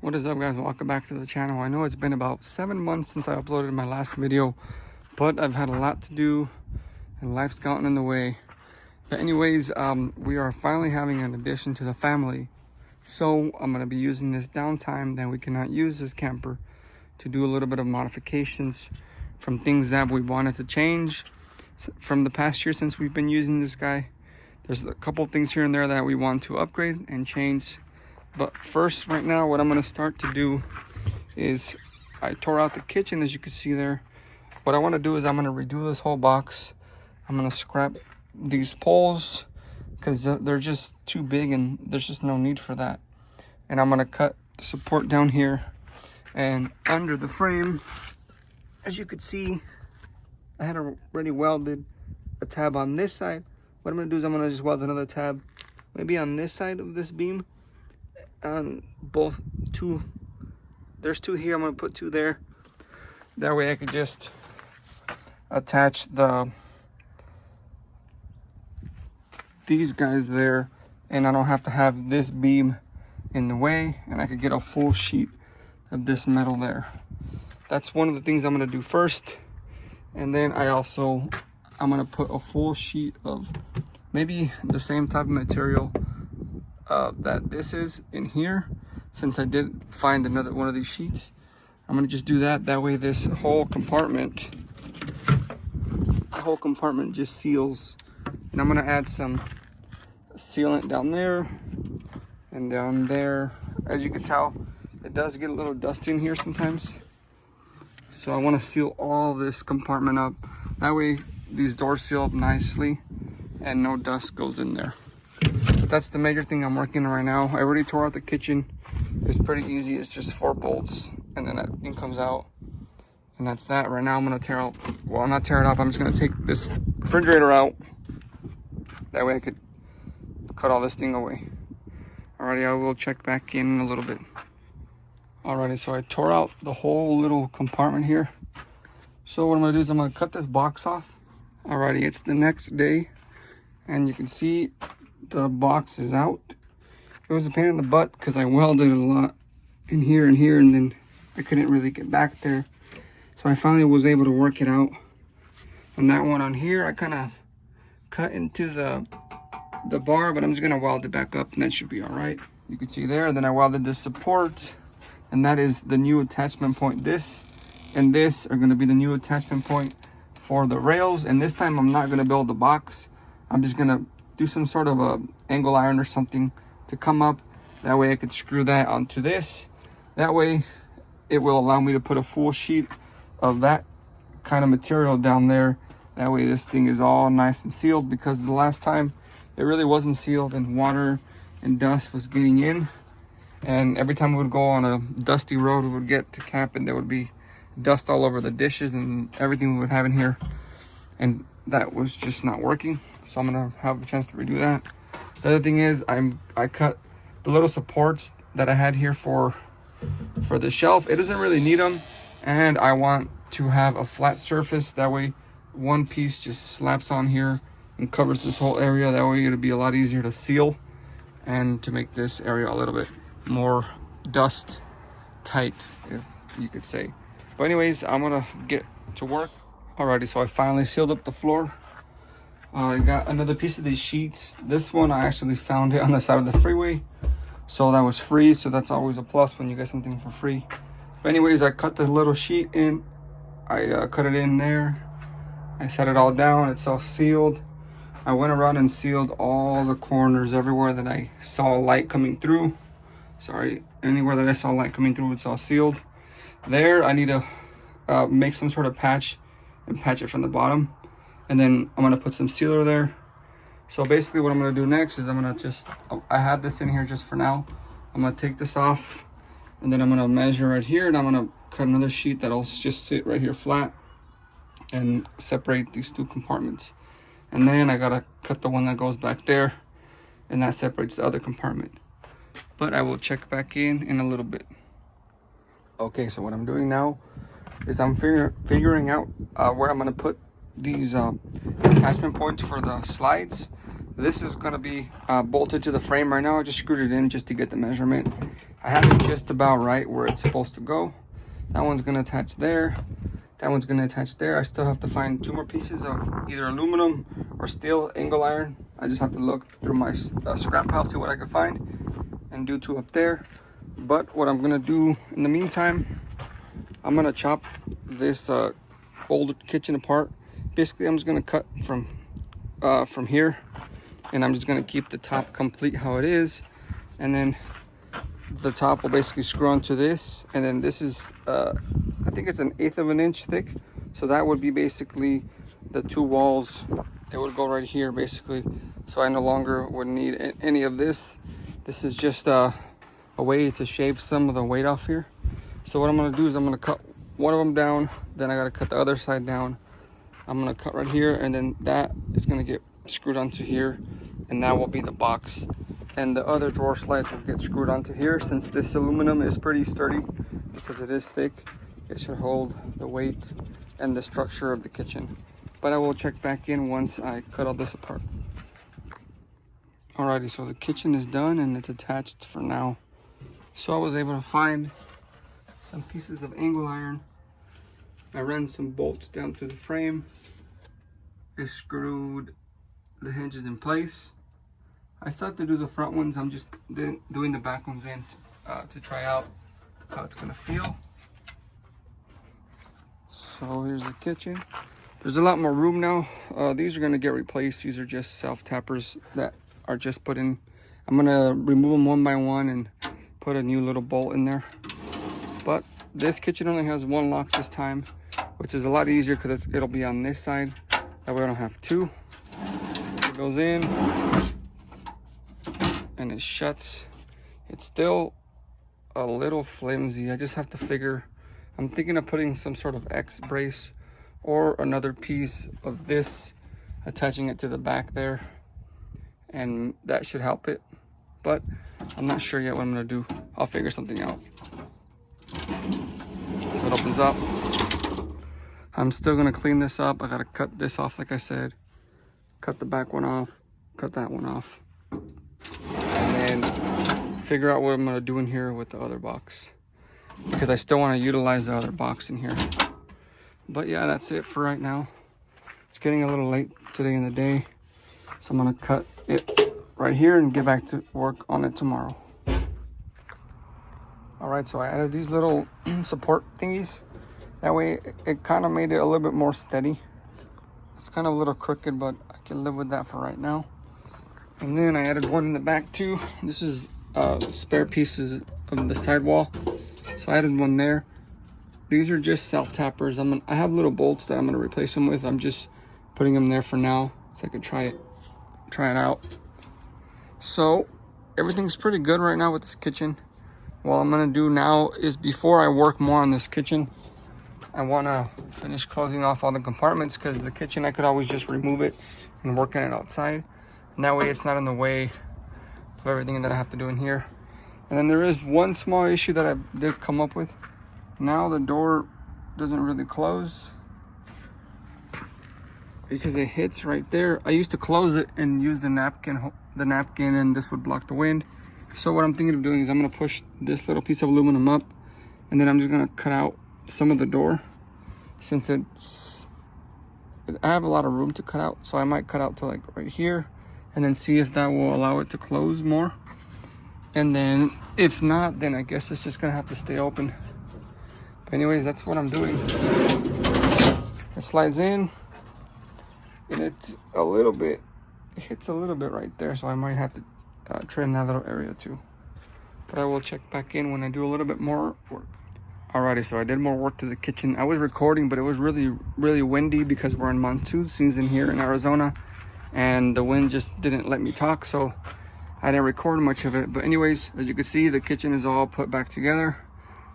What is up, guys? Welcome back to the channel. I know it's been about 7 months since I uploaded my last video, but I've had a lot to do and life's gotten in the way. But anyways, we are finally having an addition to the family, so I'm going to be using this downtime that we cannot use this camper to do a little bit of modifications from things that we've wanted to change from the past year since we've been using this guy. There's a couple things here and there that we want to upgrade and change. But first, right now, what I'm going to start to do is I tore out the kitchen, as you can see there. What I want to do is I'm going to redo this whole box. I'm going to scrap these poles because they're just too big and there's just no need for that. And I'm going to cut the support down here and under the frame. As you could see, I had already welded a tab on this side. What I'm going to do is I'm going to just weld another tab maybe on this side of this beam. On both two, there's two here, I'm going to put two there. That way I could just attach these guys there, and I don't have to have this beam in the way, and I could get a full sheet of this metal there. That's one of the things I'm going to do first. And then I'm going to put a full sheet of maybe the same type of material that this is in here. Since I did find another one of these sheets, I'm going to just do that. That way this whole compartment just seals. And I'm going to add some sealant down there and down there. As you can tell, it does get a little dusty in here sometimes, so I want to seal all this compartment up. That way these doors seal up nicely and no dust goes in there. But that's the major thing I'm working on right now. I already tore out the kitchen. It's pretty easy. It's just 4 bolts and then that thing comes out, and that's that. Right now I'm going to tear out, well, not tear it up, I'm just going to take this refrigerator out. That way I could cut all this thing away. Alrighty, I will check back in a little bit. Alrighty, so I tore out the whole little compartment here. So what I'm going to do is I'm going to cut this box off. Alrighty, it's the next day, and you can see the box is out. It was a pain in the butt because I welded a lot in here and here, and then I couldn't really get back there. So I finally was able to work it out. And that one on here, I kind of cut into the bar, but I'm just going to weld it back up and that should be all right. You can see there. Then I welded this support, and that is the new attachment point. This and this are going to be the new attachment point for the rails. And this time I'm not going to build the box. I'm just going to do some sort of a angle iron or something to come up. That way I could screw that onto this. That way it will allow me to put a full sheet of that kind of material down there. That way this thing is all nice and sealed, because the last time it really wasn't sealed and water and dust was getting in. And every time we would go on a dusty road, we would get to camp and there would be dust all over the dishes and everything we would have in here. And that was just not working. So I'm gonna have a chance to redo that. The other thing is I cut the little supports that I had here for the shelf. It doesn't really need them, and I want to have a flat surface. That way one piece just slaps on here and covers this whole area. That way it'll be a lot easier to seal and to make this area a little bit more dust tight, if you could say. But anyways, I'm gonna get to work. Alrighty, so I finally sealed up the floor. I got another piece of these sheets. This one I actually found it on the side of the freeway, so that was free. So that's always a plus when you get something for free. But anyways, I cut the little sheet in. I cut it in there. I set it all down. It's all sealed. I went around and sealed all the corners, everywhere that I saw light coming through. Sorry, anywhere that I saw light coming through, it's all sealed. There, I need to make some sort of patch and patch it from the bottom. And then I'm going to put some sealer there. So basically what I'm going to do next is I have this in here just for now. I'm going to take this off, and then I'm going to measure right here, and I'm going to cut another sheet that'll just sit right here flat and separate these two compartments. And then I got to cut the one that goes back there, and that separates the other compartment. But I will check back in a little bit. Okay, so what I'm doing now is I'm figuring out where I'm going to put these attachment points for the slides. This is going to be bolted to the frame right now. I just screwed it in just to get the measurement. I have it just about right where it's supposed to go. That one's gonna attach there. That one's gonna attach there. I still have to find 2 more pieces of either aluminum or steel angle iron. I just have to look through my scrap pile, see what I can find, and do 2 up there. But what I'm gonna do in the meantime, I'm gonna chop this old kitchen apart. Basically, I'm just gonna cut from here, and I'm just gonna keep the top complete how it is, and then the top will basically screw onto this, and then this is I think it's 1/8 of an inch thick, so that would be basically the 2 walls. It would go right here basically, so I no longer would need any of this. This is just a way to shave some of the weight off here. So what I'm gonna do is I'm gonna cut one of them down, then I gotta cut the other side down. I'm gonna cut right here, and then that is gonna get screwed onto here, and that will be the box. And the other drawer slides will get screwed onto here. Since this aluminum is pretty sturdy because it is thick, it should hold the weight and the structure of the kitchen. But I will check back in once I cut all this apart. Alrighty, so the kitchen is done and it's attached for now. So I was able to find some pieces of angle iron. I ran some bolts down to the frame. I screwed the hinges in place. I still have to do the front ones. I'm just doing the back ones in to try out how it's gonna feel. So here's the kitchen. There's a lot more room now. These are gonna get replaced. These are just self-tappers that are just put in. I'm gonna remove them one by one and put a new little bolt in there. But this kitchen only has 1 lock this time, which is a lot easier because it'll be on this side. That way I don't have 2. It goes in and it shuts. It's still a little flimsy. I just have to figure, I'm thinking of putting some sort of X brace or another piece of this, attaching it to the back there, and that should help it. But I'm not sure yet what I'm gonna do. I'll figure something out. So it opens up. I'm still gonna clean this up. I gotta cut this off like I said. Cut the back one off, cut that one off. And then figure out what I'm gonna do in here with the other box, because I still wanna utilize the other box in here. But yeah, that's it for right now. It's getting a little late today in the day, so I'm gonna cut it right here and get back to work on it tomorrow. All right, so I added these little support thingies. That way it kind of made it a little bit more steady. It's kind of a little crooked, but I can live with that for right now. And then I added one in the back too. This is spare pieces of the sidewall, so I added one there. These are just self-tappers. I have little bolts that I'm gonna replace them with. I'm just putting them there for now so I can try it out. So everything's pretty good right now with this kitchen. What I'm gonna do now is, before I work more on this kitchen, I wanna finish closing off all the compartments, because the kitchen I could always just remove it and work on it outside. And that way it's not in the way of everything that I have to do in here. And then there is one small issue that I did come up with. Now the door doesn't really close because it hits right there. I used to close it and use the napkin, and this would block the wind. So what I'm thinking of doing is I'm gonna push this little piece of aluminum up, and then I'm just gonna cut out some of the door, since I have a lot of room to cut out. So I might cut out to like right here, and then see if that will allow it to close more. And then if not, then I guess it's just gonna have to stay open. But anyways, that's what I'm doing. It slides in, and it's a little bit, it hits a little bit right there, so I might have to trim that little area too. But I will check back in when I do a little bit more work. Alrighty, so I did more work to the kitchen. I was recording, but it was really windy because we're in monsoon season here in Arizona, and the wind just didn't let me talk, so I didn't record much of it. But anyways, as you can see, the kitchen is all put back together.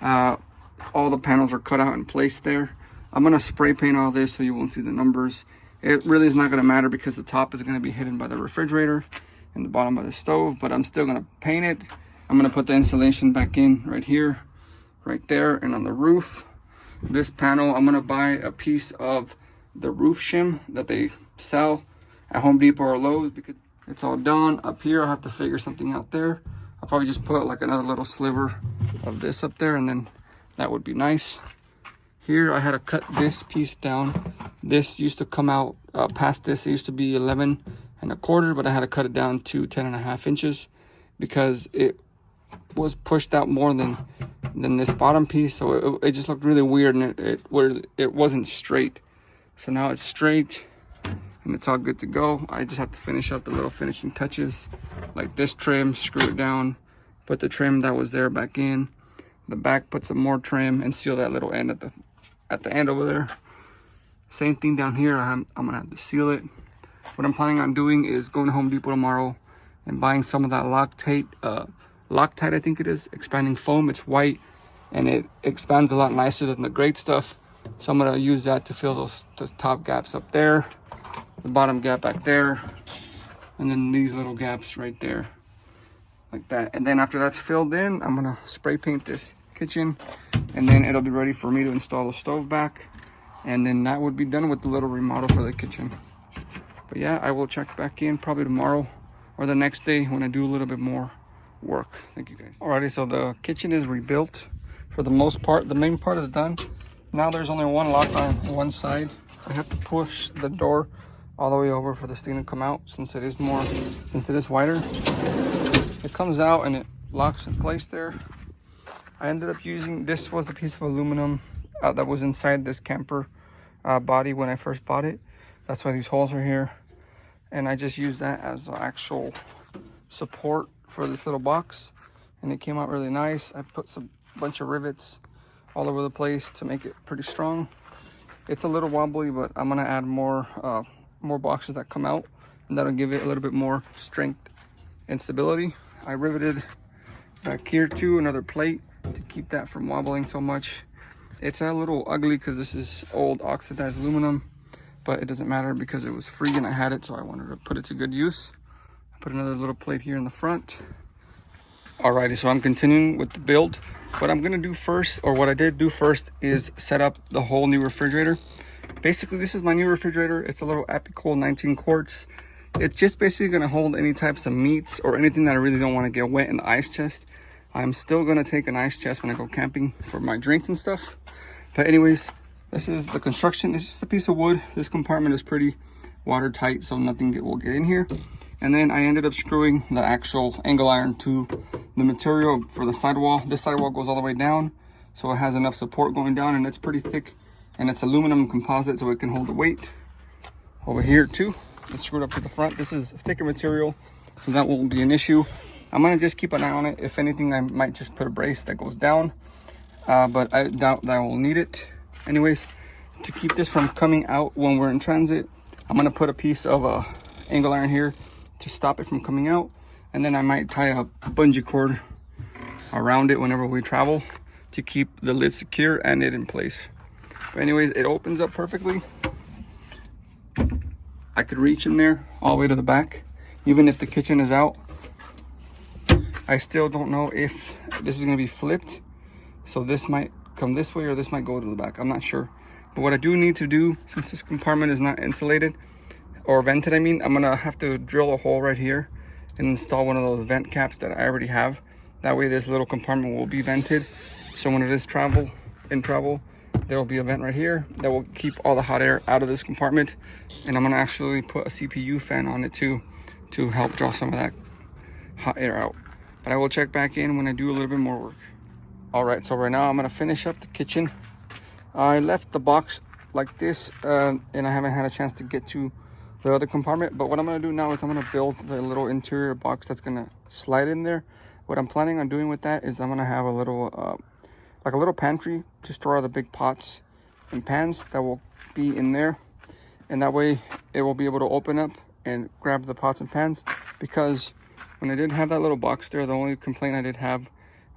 All the panels are cut out and placed there. I'm gonna spray paint all this so you won't see the numbers. It really is not gonna matter because the top is gonna be hidden by the refrigerator and the bottom by the stove, but I'm still gonna paint it. I'm gonna put the insulation back in right here, right there, and on the roof. This panel, I'm gonna buy a piece of the roof shim that they sell at Home Depot or Lowe's, because it's all done. Up here, I'll have to figure something out there. I'll probably just put like another little sliver of this up there, and then that would be nice. Here I had to cut this piece down. This used to come out past this. It used to be 11 1/4, but I had to cut it down to 10 1/2 inches because it was pushed out more than this bottom piece. So it just looked really weird, and it wasn't straight. So now it's straight and it's all good to go. I just have to finish up the little finishing touches, like this trim, screw it down, put the trim that was there back in the back, put some more trim, and seal that little end at the end over there. Same thing down here. I'm gonna have to seal it. What I'm planning on doing is going to Home Depot tomorrow and buying some of that Loctite, I think it is, expanding foam. It's white and it expands a lot nicer than the great stuff. So I'm gonna use that to fill those top gaps up there, the bottom gap back there, and then these little gaps right there, like that. And then after that's filled in, I'm gonna spray paint this kitchen, and then it'll be ready for me to install the stove back, and then that would be done with the little remodel for the kitchen. But yeah, I will check back in probably tomorrow or the next day when I do a little bit more work. Thank you guys. Alrighty, so the kitchen is rebuilt for the most part. The main part is done. Now there's only one lock on one side. I have to push the door all the way over for this thing to come out, since it is wider. It comes out and it locks in place there. I ended up using, this was a piece of aluminum that was inside this camper body when I first bought it. That's why these holes are here. And I just used that as the actual support for this little box, and it came out really nice. I put some bunch of rivets all over the place to make it pretty strong. It's a little wobbly, but I'm gonna add more boxes that come out, and that'll give it a little bit more strength and stability. I riveted back here too another plate to keep that from wobbling so much. It's a little ugly because this is old oxidized aluminum, but it doesn't matter because it was free and I had it, so I wanted to put it to good use. I put another little plate here in the front. Alrighty, so I'm continuing with the build. What I'm gonna do first, or what I did do first, is set up the whole new refrigerator. Basically, this is my new refrigerator. It's a little Epicool 19 quarts. It's just basically gonna hold any types of meats or anything that I really don't wanna get wet in the ice chest. I'm still gonna take an ice chest when I go camping for my drinks and stuff. But anyways, this is the construction. It's just a piece of wood. This compartment is pretty watertight, so nothing will get in here. And then I ended up screwing the actual angle iron to the material for the sidewall. This sidewall goes all the way down, so it has enough support going down, and it's pretty thick, and it's aluminum composite, so it can hold the weight. Over here too, it's screwed up to the front. This is thicker material, so that won't be an issue. I'm gonna just keep an eye on it. If anything, I might just put a brace that goes down, but I doubt that I will need it. Anyways, to keep this from coming out when we're in transit, I'm gonna put a piece of angle iron here to stop it from coming out, and then I might tie a bungee cord around it whenever we travel to keep the lid secure and it in place. But anyways, it opens up perfectly. I could reach in there all the way to the back, even if the kitchen is out. I still don't know if this is gonna be flipped, so this might come this way or this might go to the back. I'm not sure. But what I do need to do, since this compartment is not insulated or vented, I'm gonna have to drill a hole right here and install one of those vent caps that I already have. That way this little compartment will be vented, so when it is in travel, there will be a vent right here that will keep all the hot air out of this compartment. And I'm gonna actually put a CPU fan on it too, to help draw some of that hot air out. But I will check back in when I do a little bit more work. All right, so right now I'm gonna finish up the kitchen. I left the box like this, and I haven't had a chance to get to the other compartment. But what I'm gonna do now is I'm gonna build the little interior box that's gonna slide in there. What I'm planning on doing with that is I'm gonna have a little, like a little pantry to store all the big pots and pans that will be in there. And that way it will be able to open up and grab the pots and pans. Because when I did have that little box there, the only complaint I did have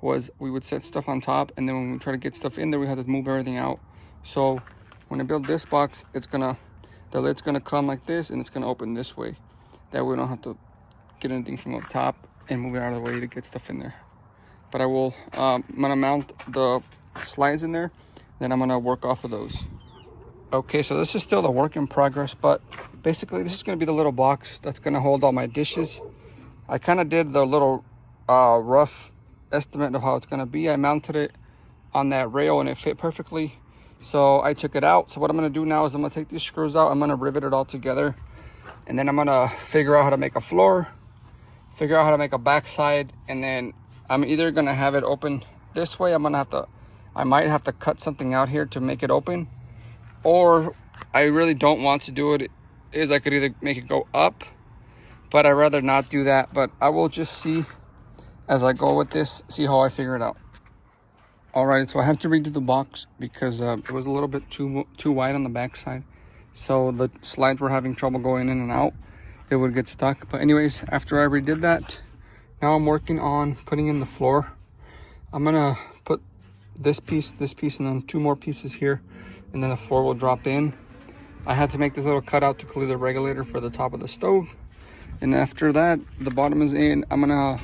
was we would set stuff on top, and then when we try to get stuff in there, we had to move everything out. So when I build this box, the lid's gonna come like this, and it's gonna open this way. That way we don't have to get anything from up top and move it out of the way to get stuff in there. But I will, I'm gonna mount the slides in there, then I'm gonna work off of those. Okay, so this is still a work in progress, but basically this is gonna be the little box that's gonna hold all my dishes. I kind of did the little rough estimate of how it's gonna be. I mounted it on that rail and it fit perfectly, so I took it out. So what I'm gonna do now is I'm gonna take these screws out, I'm gonna rivet it all together, and then I'm gonna figure out how to make a floor, figure out how to make a backside, and then I'm either gonna have it open this way. I might have to cut something out here to make it open, or I really don't want to do it, is I could either make it go up, but I'd rather not do that. But I will just see as I go with this, see how I figure it out. All right, so I have to redo the box because it was a little bit too wide on the backside, so the slides were having trouble going in and out. It would get stuck. But anyways, after I redid that, now I'm working on putting in the floor. I'm gonna put this piece, and then 2 more pieces here, and then the floor will drop in. I had to make this little cutout to clear the regulator for the top of the stove. And after that, the bottom is in. I'm gonna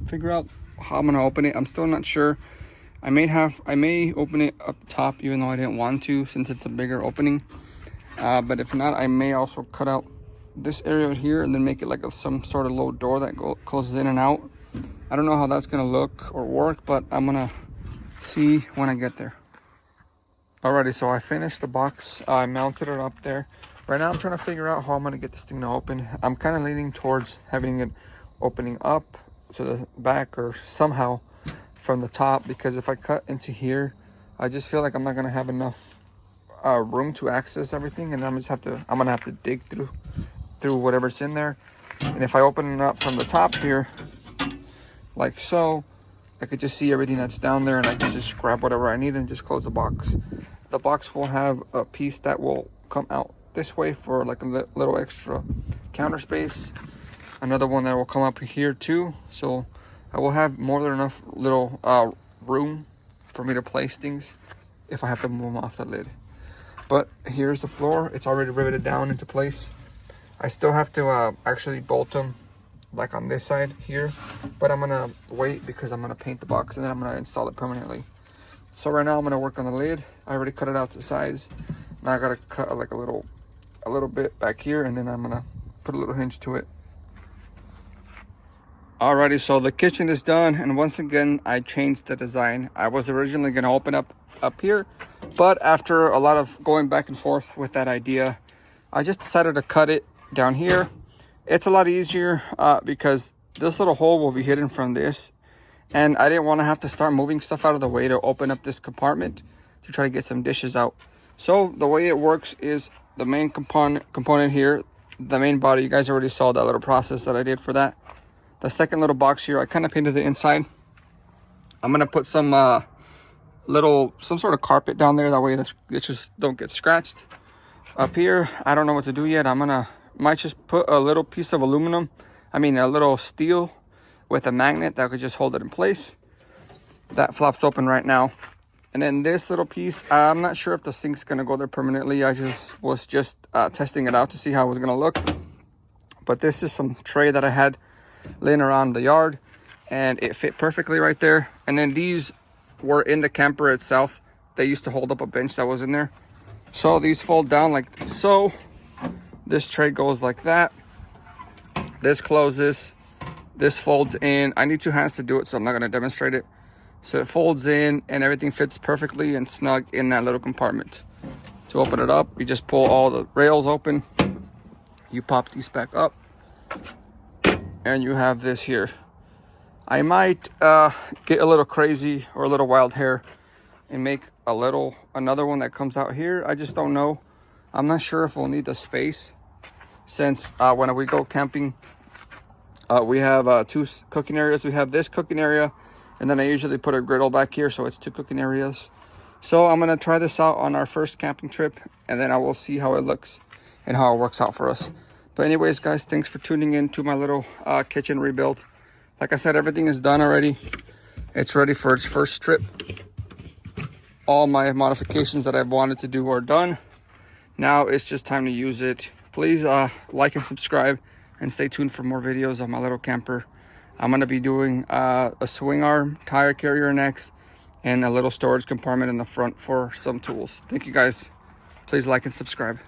figure out how I'm gonna open it. I'm still not sure. I may open it up top, even though I didn't want to, since it's a bigger opening. But if not, I may also cut out this area here and then make it like some sort of low door that closes in and out. I don't know how that's gonna look or work, but I'm gonna see when I get there. Alrighty, so I finished the box. I mounted it up there. Right now I'm trying to figure out how I'm gonna get this thing to open. I'm kind of leaning towards having it opening up to the back or somehow from the top, because if I cut into here, I just feel like I'm not gonna have enough room to access everything, and I'm gonna have to dig through whatever's in there. And if I open it up from the top here, like so, I could just see everything that's down there, and I can just grab whatever I need and just close the box. The box will have a piece that will come out this way for like a little extra counter space. Another one that will come up here too. So I will have more than enough little room for me to place things if I have to move them off the lid. But here's the floor. It's already riveted down into place. I still have to actually bolt them like on this side here, but I'm gonna wait because I'm gonna paint the box and then I'm gonna install it permanently. So right now I'm gonna work on the lid. I already cut it out to size. Now I gotta cut like a little bit back here, and then I'm gonna put a little hinge to it. Alrighty, so the kitchen is done, and once again I changed the design. I was originally gonna open up here, but after a lot of going back and forth with that idea, I just decided to cut it down here. It's a lot easier because this little hole will be hidden from this, and I didn't want to have to start moving stuff out of the way to open up this compartment to try to get some dishes out. So the way it works is the main component here, the main body, you guys already saw that little process that I did for that. The second little box here, I kind of painted the inside. I'm gonna put some sort of carpet down there, that way the dishes don't get scratched. Up here, I don't know what to do yet. Might just put a little piece of aluminum, a little steel with a magnet that could just hold it in place. That flops open right now. And then this little piece, I'm not sure if the sink's gonna go there permanently. I was just testing it out to see how it was gonna look. But this is some tray that I had laying around the yard, and it fit perfectly right there. And then these were in the camper itself. They used to hold up a bench that was in there. So these fold down like so. This tray goes like that. This closes. This folds in. I need 2 hands to do it, so I'm not going to demonstrate it. So it folds in, and everything fits perfectly and snug in that little compartment. To open it up, you just pull all the rails open. You pop these back up, and you have this here. I might get a little crazy or a little wild hair and make another one that comes out here. I just don't know. I'm not sure if we'll need the space, since when we go camping, we have 2 cooking areas. We have this cooking area, and then I usually put a griddle back here, so it's 2 cooking areas. So I'm gonna try this out on our first camping trip, and then I will see how it looks and how it works out for us. But anyways, guys, thanks for tuning in to my little kitchen rebuild. Like I said, everything is done already. It's ready for its first trip. All my modifications that I've wanted to do are done. Now it's just time to use it. Please like and subscribe, and stay tuned for more videos of my little camper. I'm going to be doing a swing arm tire carrier next, and a little storage compartment in the front for some tools. Thank you guys. Please like and subscribe.